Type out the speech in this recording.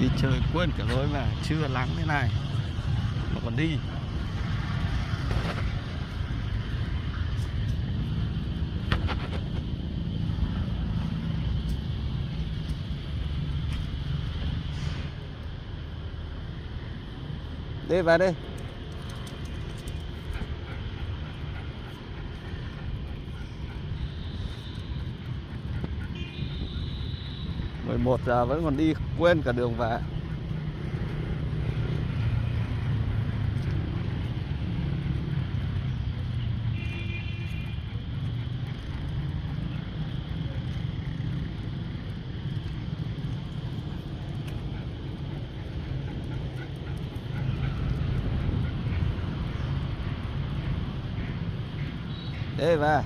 Đi chơi quên cả lối mà chưa lắng thế này mà còn đi. Đi vào đi. Mười 11 giờ vẫn còn đi quên cả đường về. Đi về.